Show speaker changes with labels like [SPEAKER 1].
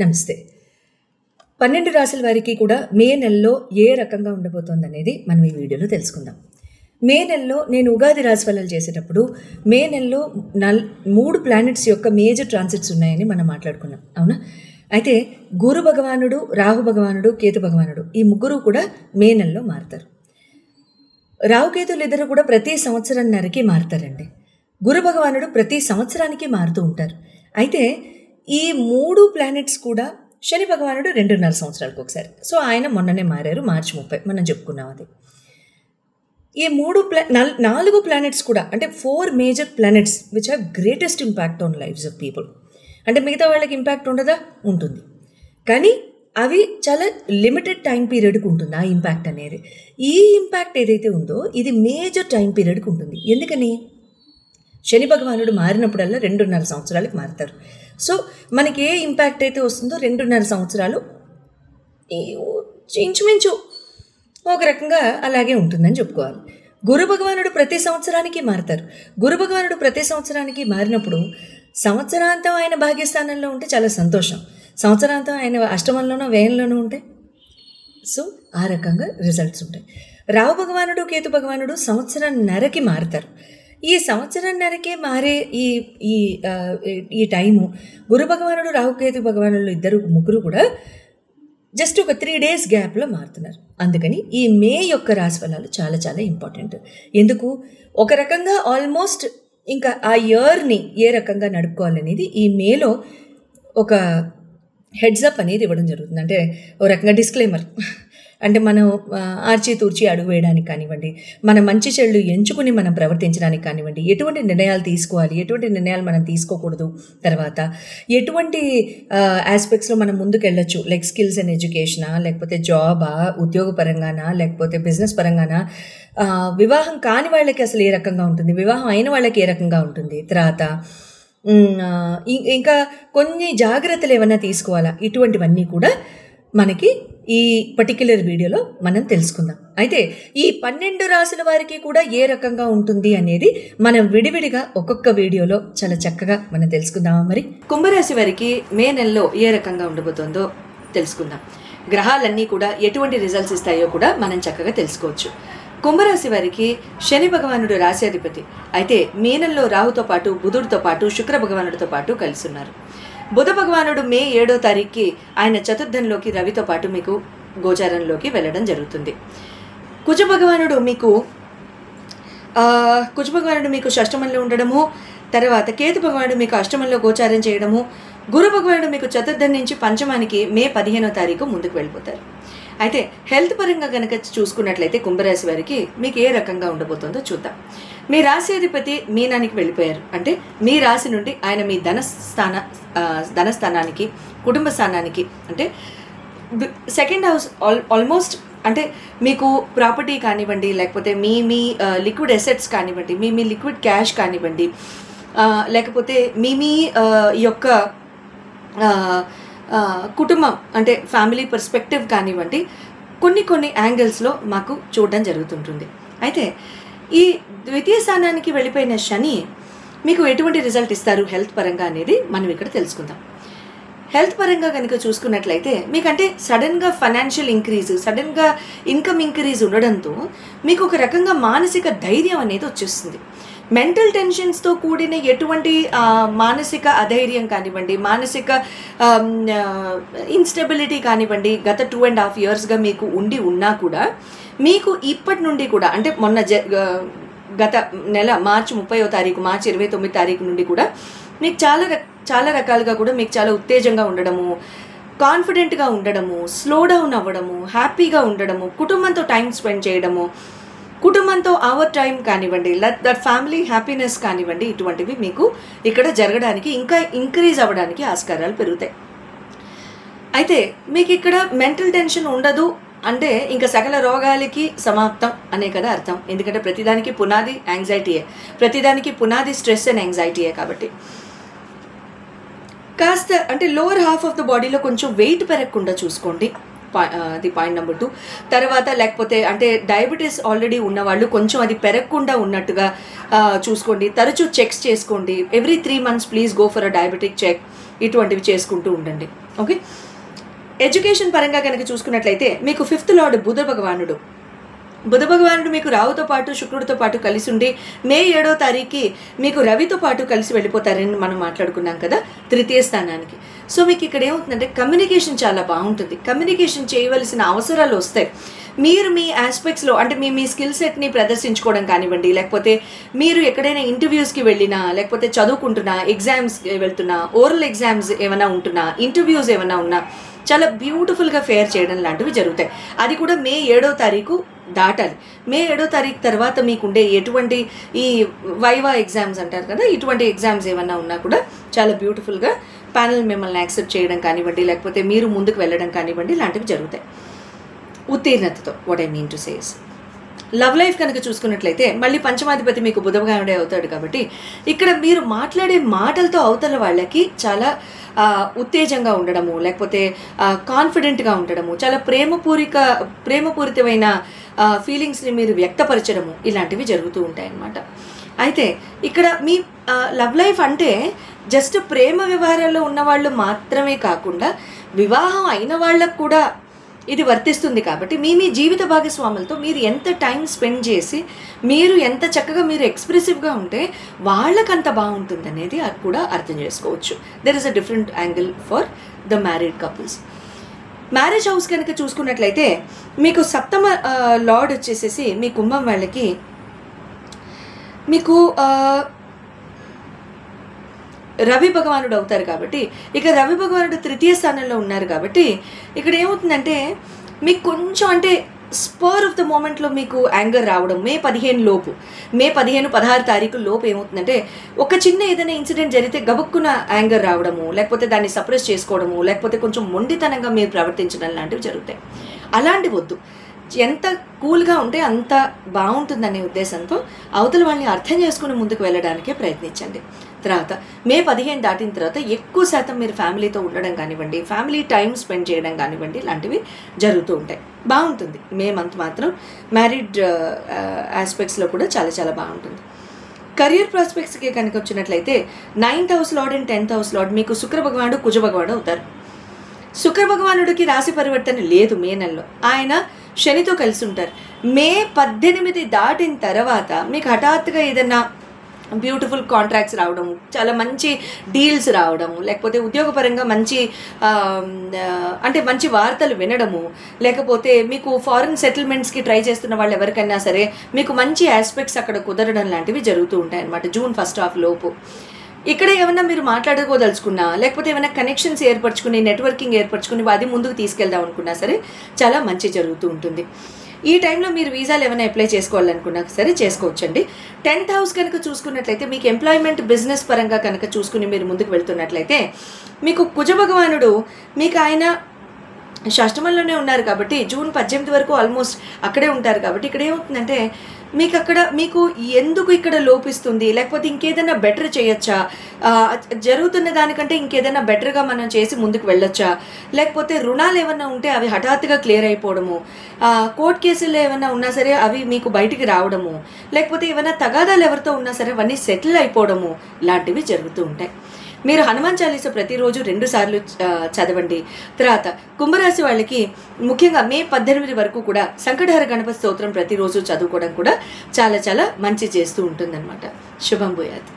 [SPEAKER 1] నమస్తే. 12 రాశుల వారికి కూడా మే నెలలో ఏ రకంగా ఉండబోతోంది అనేది మనం ఈ వీడియోలో తెలుసుకుందాం. మే నెలలో నేను ఉగాది రాశి ఫలాలు చేసేటప్పుడు మే నెలలో 3 ప్లానెట్స్ యొక్క మేజర్ ట్రాన్సిట్స్ ఉన్నాయని మనం మాట్లాడుకున్నాం, అవునా? అయితే గురు భగవానుడు, రాహు భగవానుడు, కేతు భగవానుడు ఈ ముగ్గురు కూడా మే నెలలో మారుతారు. రాహుకేతులు ఇద్దరు కూడా ప్రతి సంవత్సరంన్నరకి మారుతారండి. గురు భగవానుడు ప్రతి సంవత్సరానికి మారుతూ ఉంటారు. అయితే ఈ 3 ప్లానెట్స్ కూడా శని భగవానుడు 2.5 సంవత్సరాలకు ఒకసారి. సో ఆయన మొన్ననే మారారు, మార్చి 30 మనం చెప్పుకున్నాం అది. ఈ 4 ప్లానెట్స్ కూడా అంటే 4 major planets which have greatest impact on lifes of people. అంటే మిగతా వాళ్ళకి ఇంపాక్ట్ ఉండదా? ఉంటుంది. కానీ అవి చాలా లిమిటెడ్ టైం పీరియడ్కి ఉంటుంది ఆ ఇంపాక్ట్ అనేది. ఈ ఇంపాక్ట్ ఏదైతే ఉందో ఇది మేజర్ టైం పీరియడ్కి ఉంటుంది. ఎందుకని? శని భగవానుడు మారినప్పుడల్లా 2.5 సంవత్సరాలకు మారుతారు. సో మనకి ఏ ఇంపాక్ట్ అయితే వస్తుందో 2.5 సంవత్సరాలు ఇంచుమించు ఒక రకంగా అలాగే ఉంటుందని చెప్పుకోవాలి. గురు భగవానుడు ప్రతి సంవత్సరానికి మారుతారు. గురు భగవానుడు ప్రతి సంవత్సరానికి మారినప్పుడు సంవత్సరాంతం ఆయన భాగ్యస్థానంలో ఉంటే చాలా సంతోషం, సంవత్సరాంతం ఆయన అష్టమంలోనో వ్యయంలోనూ ఉంటాయి. సో ఆ రకంగా రిజల్ట్స్ ఉంటాయి. రాహు భగవానుడు, కేతు భగవానుడు సంవత్సరంన్నరకి మారుతారు. ఈ సంవత్సరంన్నరకే మారే ఈ టైము గురు భగవానుడు, రాహుకేతు భగవానుడు ముగ్గురు కూడా జస్ట్ ఒక 3 days గ్యాప్లో మారుతున్నారు. అందుకని ఈ మే యొక్క రాశి ఫలాలు చాలా చాలా ఇంపార్టెంట్. ఎందుకు? ఒక రకంగా ఆల్మోస్ట్ ఇంకా ఆ ఇయర్ని ఏ రకంగా నడుపుకోవాలనేది ఈ మేలో ఒక హెడ్సప్ అనేది ఇవ్వడం జరుగుతుంది. అంటే ఒక రకంగా డిస్క్లైమర్, అంటే మనం ఆర్చి తూర్చి అడుగు వేయడానికి కానివ్వండి, మన మంచి చెడులు ఎంచుకుని మనం ప్రవర్తించడానికి కానివ్వండి, ఎటువంటి నిర్ణయాలు తీసుకోవాలి, ఎటువంటి నిర్ణయాలు మనం తీసుకోకూడదు, తర్వాత ఎటువంటి ఆస్పెక్ట్స్లో మనం ముందుకు వెళ్ళొచ్చు, లైక్ స్కిల్స్ అండ్ ఎడ్యుకేషనా, లేకపోతే జాబా, ఉద్యోగపరంగానా, లేకపోతే బిజినెస్ పరంగానా, వివాహం కాని వాళ్ళకి అసలు ఏ రకంగా ఉంటుంది, వివాహం అయిన వాళ్ళకి ఏ రకంగా ఉంటుంది, తర్వాత ఇంకా కొన్ని జాగ్రత్తలు ఏమైనా తీసుకోవాలా, ఇటువంటివన్నీ కూడా మనకి ఈ పర్టిక్యులర్ వీడియోలో మనం తెలుసుకుందాం. అయితే ఈ 12 రాశుల వారికి కూడా ఏ రకంగా ఉంటుంది అనేది మనం విడివిడిగా ఒక్కొక్క వీడియోలో చాలా చక్కగా మనం తెలుసుకుందామా? మరి కుంభరాశి వారికి మే నెలలో ఏ రకంగా ఉండబోతుందో తెలుసుకుందాం. గ్రహాలన్నీ కూడా ఎటువంటి రిజల్ట్స్ ఇస్తాయో కూడా మనం చక్కగా తెలుసుకోవచ్చు. కుంభరాశి వారికి శని భగవానుడు రాశ్యాధిపతి. అయితే మే నెలలో రాహుతో పాటు, బుధుడితో పాటు, శుక్ర భగవానుడితో పాటు కలిసి ఉన్నారు. బుధ భగవానుడు మే 7వ తారీఖుకి ఆయన చతుర్థంలోకి రవితో పాటు మీకు గోచారంలోకి వెళ్ళడం జరుగుతుంది. కుజ భగవానుడు మీకు షష్టమంలో ఉండడము, తర్వాత కేతు భగవానుడు మీకు అష్టమంలో గోచారం చేయడము, గురు భగవానుడు మీకు చతుర్థం నుంచి పంచమానికి మే 15వ తారీఖు ముందుకు వెళ్ళిపోతారు. అయితే హెల్త్ పరంగా కనుక చూసుకున్నట్లయితే కుంభరాశి వారికి మీకు ఏ రకంగా ఉండబోతుందో చూద్దాం. మీ రాశి అధిపతి మీనానికి వెళ్ళిపోయారు. అంటే మీ రాశి నుండి ఆయన మీ ధనస్థానానికి, కుటుంబ స్థానానికి, అంటే సెకండ్ హౌస్ ఆల్మోస్ట్, అంటే మీకు ప్రాపర్టీ కానివ్వండి, లేకపోతే మీ లిక్విడ్ అసెట్స్ కానివ్వండి, మీ లిక్విడ్ క్యాష్ కానివ్వండి, లేకపోతే మీ యొక్క కుటుంబం అంటే ఫ్యామిలీ పర్స్పెక్టివ్ కానివ్వండి, కొన్ని యాంగిల్స్లో మాకు చూడడం జరుగుతుంటుంది. అయితే ఈ ద్వితీయ స్థానానికి వెళ్ళిపోయిన శని మీకు ఎటువంటి రిజల్ట్ ఇస్తారు హెల్త్ పరంగా అనేది మనం ఇక్కడ తెలుసుకుందాం. హెల్త్ పరంగా కనుక చూసుకున్నట్లయితే మీకంటే సడన్గా ఫైనాన్షియల్ ఇంక్రీజ్, సడన్గా ఇన్కమ్ ఇంక్రీజ్ ఉండడంతో మీకు ఒక రకంగా మానసిక ధైర్యం అనేది వచ్చేస్తుంది. మెంటల్ టెన్షన్స్తో కూడిన ఎటువంటి మానసిక అధైర్యం కానివ్వండి, మానసిక ఇన్స్టెబిలిటీ కానివ్వండి, గత 2.5 yearsగా మీకు ఉన్నా కూడా మీకు ఇప్పటి నుండి కూడా, అంటే గత నెల మార్చి 30వ తారీఖు, మార్చి 29వ తారీఖు నుండి కూడా మీకు చాలా rakaలుగా కూడా మీకు చాలా ఉత్తేజంగా ఉండడము, కాన్ఫిడెంట్గా ఉండడము, స్లో డౌన్ అవ్వడము, హ్యాపీగా ఉండడము, కుటుంబంతో టైం స్పెండ్ చేయడము, కుటుంబంతో అవర్ టైం కానివ్వండి, దట్ ఫ్యామిలీ హ్యాపీనెస్ కానివ్వండి, ఇటువంటివి మీకు ఇక్కడ జరగడానికి, ఇంకా ఇంక్రీజ్ అవ్వడానికి ఆస్కారాలు పెరుగుతాయి. అయితే మీకు ఇక్కడ మెంటల్ టెన్షన్ ఉండదు అంటే ఇంకా సకల రోగాలకి సమాప్తం అనే కదా అర్థం. ఎందుకంటే ప్రతిదానికి పునాది యాంగ్జైటీయే, ప్రతిదానికి పునాది స్ట్రెస్ అండ్ యాంగ్జైటీయే. కాబట్టి కాస్త అంటే లోవర్ హాఫ్ ఆఫ్ ద బాడీలో కొంచెం వెయిట్ పెరగకుండా చూసుకోండి, అది పాయింట్ నెంబర్ 2. తర్వాత లేకపోతే అంటే డయాబెటీస్ ఆల్రెడీ ఉన్నవాళ్ళు కొంచెం అది పెరగకుండా ఉన్నట్టుగా చూసుకోండి. తరచూ చెక్స్ చేసుకోండి. Every 3 months please go for a diabetic check. ఇటువంటివి చేసుకుంటూ ఉండండి. ఓకే, ఎడ్యుకేషన్ పరంగా కనుక చూసుకున్నట్లయితే మీకు 5th లార్డ్ బుధ భగవానుడు మీకు రావుతో పాటు శుక్రుడితో పాటు కలిసి ఉండి మే 7వ తారీఖుకి మీకు రవితో పాటు కలిసి వెళ్ళిపోతారని మనం మాట్లాడుకున్నాం కదా, 3వ స్థానానికి. సో మీకు ఇక్కడ ఏమవుతుందంటే కమ్యూనికేషన్ చాలా బాగుంటుంది. కమ్యూనికేషన్ చేయవలసిన అవసరాలు వస్తాయి. మీరు మీ ఆస్పెక్ట్స్లో అంటే మీ స్కిల్ సెట్ని ప్రదర్శించుకోవడం కానివ్వండి, లేకపోతే మీరు ఎక్కడైనా ఇంటర్వ్యూస్కి వెళ్ళినా, లేకపోతే చదువుకుంటున్నా, ఎగ్జామ్స్కి వెళ్తున్నా, ఓరల్ ఎగ్జామ్స్ ఏమైనా ఉంటున్నా, ఇంటర్వ్యూస్ ఏమైనా ఉన్నా చాలా బ్యూటిఫుల్గా ఫేర్ చేయడం లాంటివి జరుగుతాయి. అది కూడా మే 7వ తారీఖు దాటాలి. మే 7వ తారీఖు తర్వాత మీకుండే ఎటువంటి ఈ వైవా ఎగ్జామ్స్ అంటారు కదా, ఇటువంటి ఎగ్జామ్స్ ఏమన్నా ఉన్నా కూడా చాలా బ్యూటిఫుల్గా ప్యానల్ మిమ్మల్ని యాక్సెప్ట్ చేయడం కానివ్వండి, లేకపోతే మీరు ముందుకు వెళ్ళడం కానివ్వండి, ఇలాంటివి జరుగుతాయి ఉత్తీర్ణతతో. What I mean to says, love life కనుక చూసుకున్నట్లయితే మళ్ళీ పంచమాధిపతి మీకు బుధగానుడే అవుతాడు కాబట్టి ఇక్కడ మీరు మాట్లాడే మాటలతో అవతల వాళ్ళకి చాలా ఉత్తేజంగా ఉండడము, లేకపోతే కాన్ఫిడెంట్గా ఉండడము, చాలా ప్రేమపూరితమైన ఫీలింగ్స్ని మీరు వ్యక్తపరచడము, ఇలాంటివి జరుగుతూ ఉంటాయన్నమాట. అయితే ఇక్కడ మీ లవ్ లైఫ్ అంటే జస్ట్ ప్రేమ వ్యవహారాల్లో ఉన్నవాళ్ళు మాత్రమే కాకుండా వివాహం అయిన వాళ్ళకు కూడా ఇది వర్తిస్తుంది. కాబట్టి మీ జీవిత భాగస్వాములతో మీరు ఎంత టైం స్పెండ్ చేసి మీరు ఎంత చక్కగా మీరు ఎక్స్ప్రెసివ్గా ఉంటే వాళ్ళకంత బాగుంటుంది అనేది కూడా అర్థం చేసుకోవచ్చు. There is a different angle for the married couples. Marriage house కనుక చూసుకున్నట్లయితే మీకు 7వ లార్డ్ వచ్చేసేసి మీ కుంభం వాళ్ళకి మీకు రవి భగవానుడు అవుతారు కాబట్టి, ఇక రవి భగవానుడు 3వ స్థానంలో ఉన్నారు కాబట్టి ఇక్కడ ఏమవుతుందంటే మీకు కొంచెం అంటే స్పర్ ఆఫ్ ద మూమెంట్లో మీకు యాంగర్ రావడం, మే 15-16 తారీఖుల లోపు ఏమవుతుందంటే ఒక చిన్న ఏదైనా ఇన్సిడెంట్ జరిగితే గబుక్కున యాంగర్ రావడము, లేకపోతే దాన్ని సప్రెస్ చేసుకోవడము, లేకపోతే కొంచెం మొండితనంగా మీరు ప్రవర్తించడం లాంటివి జరుగుతాయి. అలాంటివి వద్దు. ఎంత కూల్గా ఉంటే అంత బాగుంటుందనే ఉద్దేశంతో అవతల వాళ్ళని అర్థం చేసుకుని ముందుకు వెళ్ళడానికే ప్రయత్నించండి. తర్వాత మే 15 దాటిన తర్వాత ఎక్కువ శాతం మీరు ఫ్యామిలీతో ఉండడం కానివ్వండి, ఫ్యామిలీ టైం స్పెండ్ చేయడం కానివ్వండి, ఇలాంటివి జరుగుతూ ఉంటాయి. బాగుంటుంది. మే మంత్ మాత్రం మ్యారీడ్ ఆస్పెక్ట్స్లో కూడా చాలా చాలా బాగుంటుంది. కెరియర్ ప్రాస్పెక్ట్స్కి కనుక వచ్చినట్లయితే 9th house lord and 10th house lord మీకు శుక్ర భగవానుడు కుజ భగవానుడు అవుతారు. శుక్ర భగవానుడికి రాశి పరివర్తన లేదు మే నెలలో, ఆయన శనితో కలిసి ఉంటారు. మే 18 దాటిన తర్వాత మీకు హఠాత్తుగా ఏదైనా బ్యూటిఫుల్ కాంట్రాక్ట్స్ రావడం, చాలా మంచి డీల్స్ రావడము, లేకపోతే ఉద్యోగపరంగా మంచి అంటే మంచి వార్తలు వినడము, లేకపోతే మీకు ఫారిన్ సెటిల్మెంట్స్కి ట్రై చేస్తున్న వాళ్ళు ఎవరికైనా సరే మీకు మంచి ఆస్పెక్ట్స్ అక్కడ కుదరడం లాంటివి జరుగుతూ ఉంటాయి అన్నమాట జూన్ 1st హాఫ్ లోపు. ఇక్కడ ఏమన్నా మీరు మాట్లాడుకోదలుచుకున్నా, లేకపోతే ఏమైనా కనెక్షన్స్ ఏర్పరచుకుని, నెట్వర్కింగ్ ఏర్పరచుకుని అది ముందుకు తీసుకెళ్దాం అనుకున్నా సరే చాలా మంచి జరుగుతూ ఉంటుంది. ఈ టైంలో మీరు వీసాలు ఏమైనా అప్లై చేసుకోవాలనుకున్నా సరే చేసుకోవచ్చండి. 10th హౌస్ కనుక చూసుకున్నట్లయితే మీకు ఎంప్లాయ్మెంట్ బిజినెస్ పరంగా కనుక చూసుకుని మీరు ముందుకు వెళ్తున్నట్లయితే మీకు కుజ భగవానుడు మీకు ఆయన షష్టమంలోనే ఉన్నారు కాబట్టి జూన్ 18 వరకు ఆల్మోస్ట్ అక్కడే ఉంటారు కాబట్టి ఇక్కడ ఏమవుతుందంటే మీకు అక్కడ మీకు ఎందుకు ఇక్కడ లోపిస్తుంది, లేకపోతే ఇంకేదైనా బెటర్ చేయొచ్చా, జరుగుతున్న దానికంటే ఇంకేదైనా బెటర్గా మనం చేసి ముందుకు వెళ్ళొచ్చా, లేకపోతే రుణాలు ఏమన్నా ఉంటే అవి హఠాత్తుగా క్లియర్ అయిపోవడము, కోర్టు కేసుల్లో ఏమైనా ఉన్నా సరే అవి మీకు బయటికి రావడము, లేకపోతే ఏమైనా తగాదాలు ఎవరితో ఉన్నా సరే అవన్నీ సెటిల్ అయిపోవడము లాంటివి జరుగుతూ ఉంటాయి. మీరు హనుమాన్ చాలీసా ప్రతిరోజు 2 సార్లు చదవండి. తర్వాత కుంభరాశి వాళ్ళకి ముఖ్యంగా మే 18 వరకు కూడా సంకటహర గణపతి స్తోత్రం ప్రతిరోజు చదువుకోవడం కూడా చాలా చాలా మంచి చేస్తూ ఉంటుందన్నమాట. శుభం భూయాత్.